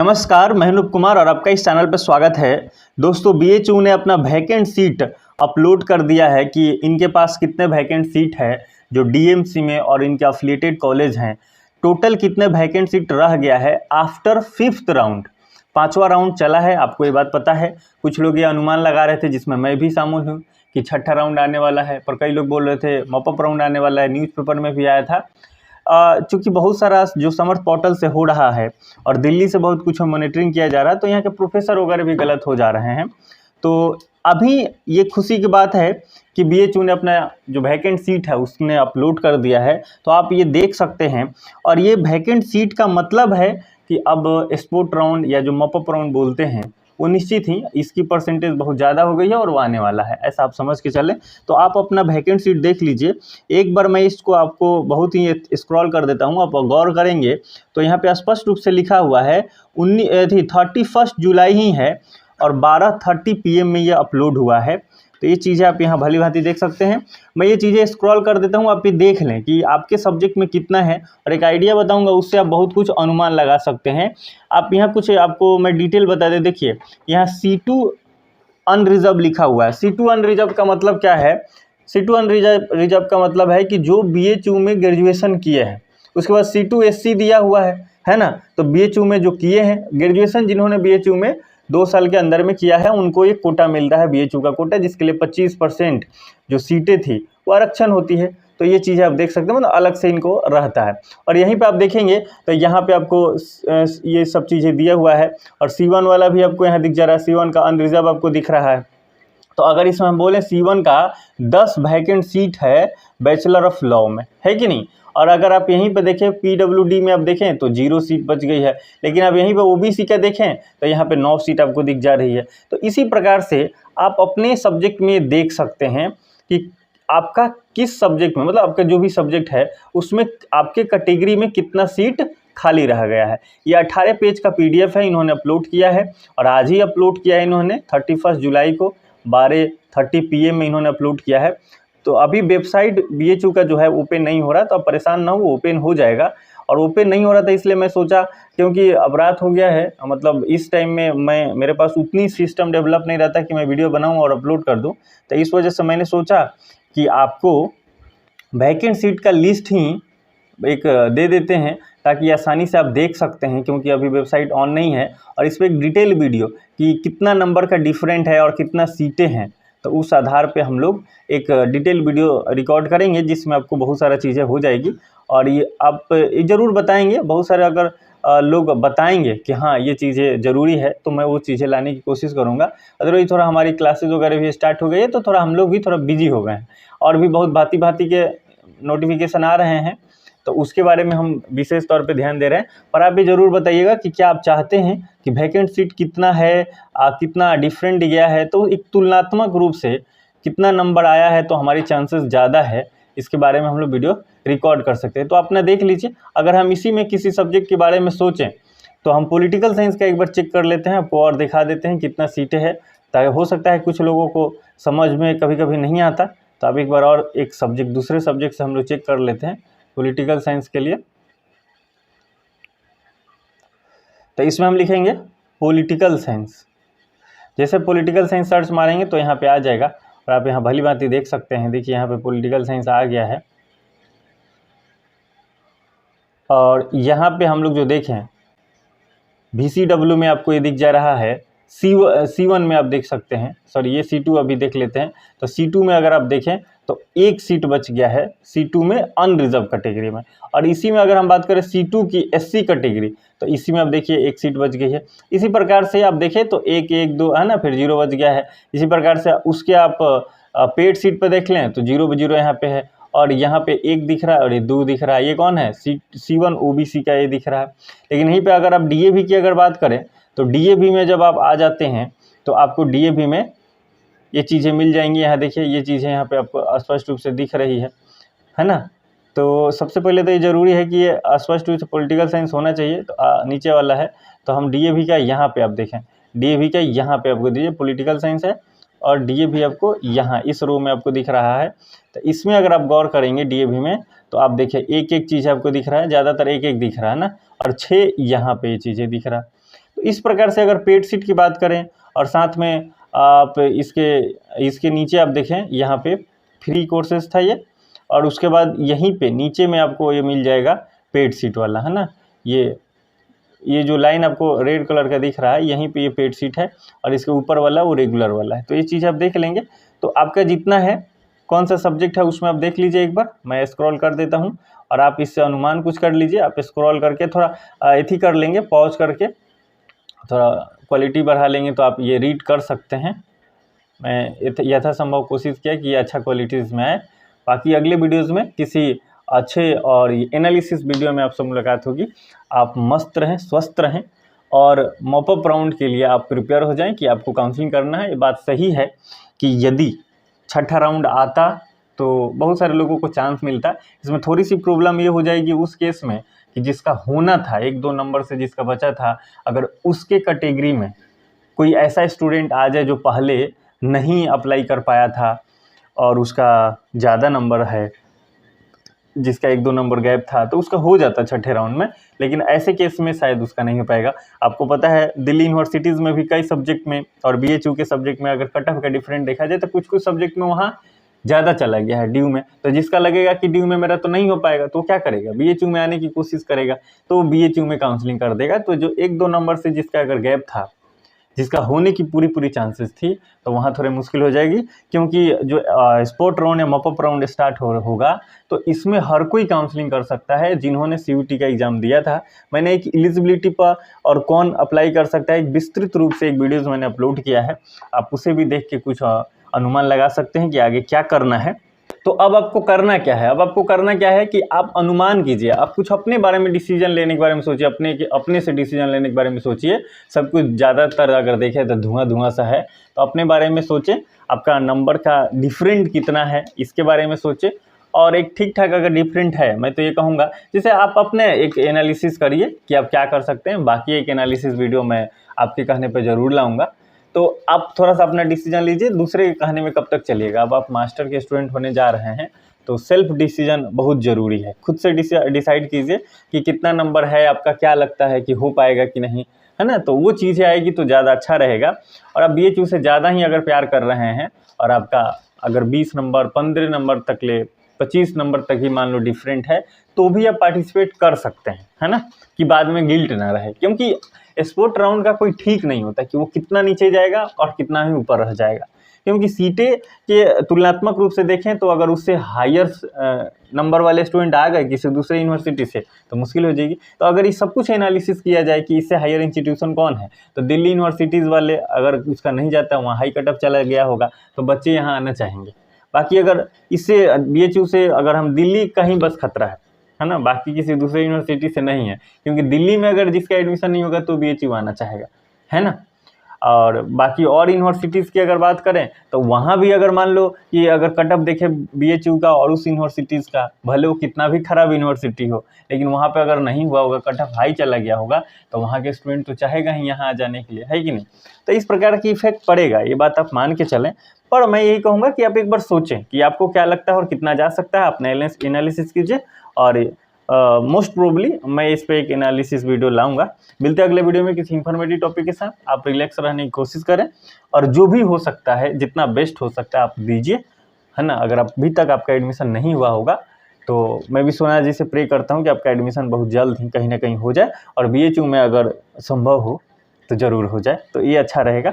नमस्कार, मैं अनूप कुमार और आपका इस चैनल पर स्वागत है। दोस्तों, बीएचयू ने अपना वैकेंट सीट अपलोड कर दिया है कि इनके पास कितने वैकेंट सीट है जो डीएमसी में और इनके अफिलिएटेड कॉलेज हैं। टोटल कितने वैकेंट सीट रह गया है आफ्टर 5th राउंड। 5वां राउंड चला है, आपको ये बात पता है। कुछ लोग ये अनुमान लगा रहे थे, जिसमें मैं भी शामिल हूँ, कि 6ठा राउंड आने वाला है, पर कई लोग बोल रहे थे मॉपअप राउंड आने वाला है। न्यूज़पेपर में भी आया था। चूँकि बहुत सारा जो समर्थ पोर्टल से हो रहा है और दिल्ली से बहुत कुछ मॉनिटरिंग किया जा रहा है, तो यहाँ के प्रोफेसर वगैरह भी गलत हो जा रहे हैं। तो अभी ये खुशी की बात है कि बीएचयू ने अपना जो वैकेंट सीट है उसने अपलोड कर दिया है, तो आप ये देख सकते हैं। और ये वैकेंट सीट का मतलब है कि अब स्पोर्ट राउंड या जो मॉपअप राउंड बोलते हैं वो निश्चित ही इसकी परसेंटेज बहुत ज़्यादा हो गई है और वो आने वाला है, ऐसा आप समझ के चलें। तो आप अपना वैकेंट सीट देख लीजिए। एक बार मैं इसको आपको बहुत ही स्क्रॉल कर देता हूँ, आप गौर करेंगे तो यहाँ पे स्पष्ट रूप से लिखा हुआ है 31 जुलाई ही है और 12:30 PM में ये अपलोड हुआ है। तो ये चीज़ें आप यहाँ भली भांति देख सकते हैं। मैं ये चीज़ें स्क्रॉल कर देता हूँ, आप ये देख लें कि आपके सब्जेक्ट में कितना है, और एक आइडिया बताऊँगा, उससे आप बहुत कुछ अनुमान लगा सकते हैं। आप यहाँ कुछ आपको मैं डिटेल बता दें। देखिए, यहाँ C2 अनरिजर्व लिखा हुआ है। C2 अनरिजर्व का मतलब क्या है? C2 अनरिजर्व का मतलब है कि जो बीएचयू में ग्रेजुएशन किए हैं, उसके बाद C2 SC दिया हुआ है ना। तो बीएचयू में जो किए हैं ग्रेजुएशन, जिन्होंने बीएचयू में 2 साल के अंदर में किया है, उनको एक कोटा मिल रहा है, बीएचयू का कोटा, जिसके लिए 25% जो सीटें थी वो आरक्षण होती है। तो ये चीज़ें आप देख सकते हैं, मतलब अलग से इनको रहता है। और यहीं पे आप देखेंगे तो यहाँ पे आपको ये सब चीज़ें दिया हुआ है, और C1 वाला भी आपको यहाँ दिख जा रहा है। C1 का अनरिजर्व आपको दिख रहा है। तो अगर इसमें हम बोलें C1 का 10 वैकेंट सीट है बैचलर ऑफ लॉ में, है कि नहीं। और अगर आप यहीं पे देखें PWD में आप देखें तो 0 सीट बच गई है। लेकिन आप यहीं पे OBC का देखें तो यहाँ पे 9 सीट आपको दिख जा रही है। तो इसी प्रकार से आप अपने सब्जेक्ट में देख सकते हैं कि आपका किस सब्जेक्ट में, मतलब आपका जो भी सब्जेक्ट है उसमें आपके कैटेगरी में कितना सीट खाली रह गया है। ये 18 पेज का PDF है, इन्होंने अपलोड किया है और आज ही अपलोड किया है इन्होंने। 31 जुलाई को 12:30 PM में इन्होंने अपलोड किया है। तो अभी वेबसाइट बीएचयू का जो है ओपन नहीं हो रहा, तो आप परेशान ना हो, ओपन हो जाएगा। और ओपन नहीं हो रहा था इसलिए मैं सोचा, क्योंकि अब रात हो गया है, मतलब इस टाइम में मेरे पास उतनी सिस्टम डेवलप नहीं रहता कि मैं वीडियो बनाऊं और अपलोड कर दूं। तो इस वजह से मैंने सोचा कि आपको वैकेंट सीट का लिस्ट ही एक दे देते हैं, ताकि आसानी से आप देख सकते हैं, क्योंकि अभी वेबसाइट ऑन नहीं है। और इस पर एक डिटेल वीडियो कि कितना नंबर का डिफरेंट है और कितना सीटें हैं, तो उस आधार पे हम लोग एक डिटेल वीडियो रिकॉर्ड करेंगे, जिसमें आपको बहुत सारा चीज़ें हो जाएगी। और ये आप ये ज़रूर बताएंगे, बहुत सारे अगर लोग बताएंगे कि हाँ ये चीज़ें ज़रूरी है, तो मैं वो चीज़ें लाने की कोशिश करूँगा। अदरवाइज थोड़ा हमारी क्लासेज वगैरह भी स्टार्ट हो गई है, तो थोड़ा हम लोग भी थोड़ा बिजी हो गए हैं, और भी बहुत भांति के नोटिफिकेशन आ रहे हैं, तो उसके बारे में हम विशेष तौर पे ध्यान दे रहे हैं। पर आप भी ज़रूर बताइएगा कि क्या आप चाहते हैं कि वैकेंट सीट कितना है, कितना डिफरेंट गया है, तो एक तुलनात्मक रूप से कितना नंबर आया है तो हमारी चांसेस ज़्यादा है, इसके बारे में हम लोग वीडियो रिकॉर्ड कर सकते हैं। तो अपना देख लीजिए। अगर हम इसी में किसी सब्जेक्ट के बारे में सोचें तो हम पॉलिटिकल साइंस का एक बार चेक कर लेते हैं, आपको और दिखा देते हैं कितना सीटें हैं, ताकि हो सकता है कुछ लोगों को समझ में कभी कभी नहीं आता, तो आप एक बार और एक सब्जेक्ट दूसरे सब्जेक्ट से हम लोग चेक कर लेते हैं पॉलिटिकल साइंस के लिए। तो इसमें हम लिखेंगे पॉलिटिकल साइंस। जैसे पॉलिटिकल साइंस सर्च मारेंगे तो यहाँ पे आ जाएगा, और आप यहाँ भली भांति देख सकते हैं। देखिए यहाँ पे पॉलिटिकल साइंस आ गया है, और यहाँ पे हम लोग जो देखें VCW में आपको ये दिख जा रहा है। C1 में आप देख सकते हैं, सॉरी ये C2 अभी देख लेते हैं। तो C2 में अगर आप देखें तो एक सीट बच गया है C2 में अनरिजर्व कैटेगरी में। और इसी में अगर हम बात करें C2 की SC कैटेगरी, तो इसी में आप देखिए एक सीट बच गई है। इसी प्रकार से आप देखें तो 1 1 2 है ना, फिर 0 बच गया है। इसी प्रकार से उसके आप पेड सीट पर देख लें तो 0 0 यहाँ पे है, और यहाँ पे 1 दिख रहा है और ये 2 दिख रहा है। ये कौन है? C1 OBC का ये दिख रहा है। लेकिन यहीं पे अगर आप DAV की अगर बात करें तो DAV में जब आप आ जाते हैं तो आपको DAV में ये चीज़ें मिल जाएंगी। यहाँ देखिए ये चीज़ें यहाँ पे आपको स्पष्ट रूप से दिख रही है ना। तो सबसे पहले तो ये ज़रूरी है कि ये स्पष्ट रूप से पॉलिटिकल साइंस होना चाहिए। तो नीचे वाला है, तो हम DAV का यहाँ पे आप देखें, DAV का यहाँ पे आपको दीजिए पॉलिटिकल साइंस है, और DAV आपको यहाँ इस रो में आपको दिख रहा है। तो इसमें अगर आप गौर करेंगे DAV में, तो आप देखिए एक एक चीज़ आपको दिख रहा है, ज़्यादातर एक एक दिख रहा है ना, और 6 यहाँ पे ये चीज़ें दिख रहा है। तो इस प्रकार से अगर पेड सीट की बात करें और साथ में आप इसके नीचे आप देखें यहाँ पे फ्री कोर्सेज था ये, और उसके बाद यहीं पे नीचे में आपको ये मिल जाएगा पेड सीट वाला, है ना। ये जो लाइन आपको रेड कलर का दिख रहा है यहीं पे ये पेड सीट है, और इसके ऊपर वाला वो रेगुलर वाला है। तो ये चीज़ आप देख लेंगे। तो आपका जितना है कौन सा सब्जेक्ट है उसमें आप देख लीजिए एक बार, मैं स्क्रॉल कर देता हूँ और आप इससे अनुमान कुछ कर लीजिए। आप स्क्रॉल करके थोड़ा एथी कर लेंगे, पॉज करके थोड़ा क्वालिटी बढ़ा लेंगे तो आप ये रीड कर सकते हैं। मैं यथासंभव कोशिश किया कि ये अच्छा क्वालिटीज़ में आए। बाकी अगले वीडियोज़ में किसी अच्छे और एनालिसिस वीडियो में आपसे मुलाकात होगी। आप मस्त रहें, स्वस्थ रहें, और मॉपअप राउंड के लिए आप प्रिपेयर हो जाएं कि आपको काउंसलिंग करना है। ये बात सही है कि यदि छठा राउंड आता तो बहुत सारे लोगों को चांस मिलता। इसमें थोड़ी सी प्रॉब्लम ये हो जाएगी उस केस में कि जिसका होना था 1-2 नंबर से जिसका बचा था, अगर उसके कैटेगरी में कोई ऐसा स्टूडेंट आ जाए जो पहले नहीं अप्लाई कर पाया था और उसका ज़्यादा नंबर है, जिसका 1-2 नंबर गैप था, तो उसका हो जाता छठे राउंड में। लेकिन ऐसे केस में शायद उसका नहीं हो पाएगा। आपको पता है दिल्ली यूनिवर्सिटीज़ में भी कई सब्जेक्ट में और BHU के सब्जेक्ट में अगर कट ऑफ का डिफरेंट देखा जाए तो कुछ कुछ सब्जेक्ट में वहाँ ज़्यादा चला गया है ड्यू में। तो जिसका लगेगा कि ड्यू में मेरा तो नहीं हो पाएगा तो क्या करेगा, BHU में आने की कोशिश करेगा, तो BHU में काउंसलिंग कर देगा। तो जो 1-2 नंबर से जिसका अगर गैप था, जिसका होने की पूरी चांसेस थी, तो वहाँ थोड़ी मुश्किल हो जाएगी। क्योंकि जो स्पोर्ट राउंड या मॉपअप राउंड स्टार्ट होगा तो इसमें हर कोई काउंसलिंग कर सकता है जिन्होंने CUT का एग्ज़ाम दिया था। मैंने एक एलिजिबिलिटी पर और कौन अप्लाई कर सकता है एक विस्तृत रूप से एक वीडियोज़ मैंने अपलोड किया है, आप उसे भी देख के कुछ अनुमान लगा सकते हैं कि आगे क्या करना है। तो अब आपको करना क्या है, अब आपको करना क्या है कि आप अनुमान कीजिए, आप कुछ अपने बारे में डिसीजन लेने के बारे में सोचिए, अपने से डिसीजन लेने के बारे में सोचिए। सब कुछ ज़्यादातर अगर देखें तो धुआं सा है, तो अपने बारे में सोचें, आपका नंबर का डिफरेंट कितना है इसके बारे में सोचें। और एक ठीक ठाक अगर डिफरेंट है, मैं तो ये कहूँगा जैसे आप अपने एक एनालिसिस करिए कि आप क्या कर सकते हैं। बाकी एक एनालिसिस वीडियो मैं आपके कहने पर ज़रूर लाऊँगा। तो आप थोड़ा सा अपना डिसीजन लीजिए, दूसरे के कहने में कब तक चलिएगा। अब आप मास्टर के स्टूडेंट होने जा रहे हैं तो सेल्फ डिसीजन बहुत ज़रूरी है। खुद से डिसाइड कीजिए कि कितना नंबर है आपका, क्या लगता है कि हो पाएगा कि नहीं, है ना। तो वो चीज़ें आएगी तो ज़्यादा अच्छा रहेगा। और आप BHU से ज़्यादा ही अगर प्यार कर रहे हैं और आपका अगर 20 नंबर 15 नंबर तक ले 25 नंबर तक ही मान लो डिफरेंट है, तो भी आप पार्टिसिपेट कर सकते हैं, है ना, कि बाद में गिल्ट ना रहे। क्योंकि स्पोर्ट राउंड का कोई ठीक नहीं होता कि वो कितना नीचे जाएगा और कितना ही ऊपर रह जाएगा। क्योंकि सीटें के तुलनात्मक रूप से देखें तो अगर उससे हायर नंबर वाले स्टूडेंट आ गए किसी दूसरे यूनिवर्सिटी से तो मुश्किल हो जाएगी। तो अगर ये सब कुछ एनालिसिस किया जाए कि इससे हायर इंस्टीट्यूशन कौन है, तो दिल्ली यूनिवर्सिटीज़ वाले अगर उसका नहीं जाता, वहाँ हाई कट ऑफ चला गया होगा, तो बच्चे यहाँ आना चाहेंगे। बाकी अगर इससे BHU से अगर हम दिल्ली का ही बस खतरा है ना, बाकी किसी दूसरे यूनिवर्सिटी से नहीं है। क्योंकि दिल्ली में अगर जिसका एडमिशन नहीं होगा तो BHU आना चाहेगा, है ना। और बाकी और यूनिवर्सिटीज़ की अगर बात करें तो वहाँ भी अगर मान लो कि अगर कट ऑफ देखे BHU का और उस यूनिवर्सिटीज़ का, भले वो कितना भी खराब यूनिवर्सिटी हो, लेकिन वहाँ पे अगर नहीं हुआ होगा, कट ऑफ हाई चला गया होगा, तो वहाँ के स्टूडेंट तो चाहेगा ही यहाँ आ जाने के लिए, है कि नहीं। तो इस प्रकार की इफेक्ट पड़ेगा, ये बात आप मान के चलें। पर मैं यही कहूँगा कि आप एक बार सोचें कि आपको क्या लगता है और कितना जा सकता है, अपना एनालिसिस कीजिए। और मोस्ट प्रोबली मैं इस पर एक एनालिसिस वीडियो लाऊंगा। मिलते हैं अगले वीडियो में किसी इन्फॉर्मेटिव टॉपिक के साथ। आप रिलैक्स रहने की कोशिश करें और जो भी हो सकता है, जितना बेस्ट हो सकता है आप दीजिए, है ना। अगर अभी तक आपका एडमिशन नहीं हुआ होगा तो मैं भी सोना जी से प्रे करता हूँ कि आपका एडमिशन बहुत जल्द ही कहीं ना कहीं हो जाए, और BHU में अगर संभव हो तो ज़रूर हो जाए, तो ये अच्छा रहेगा।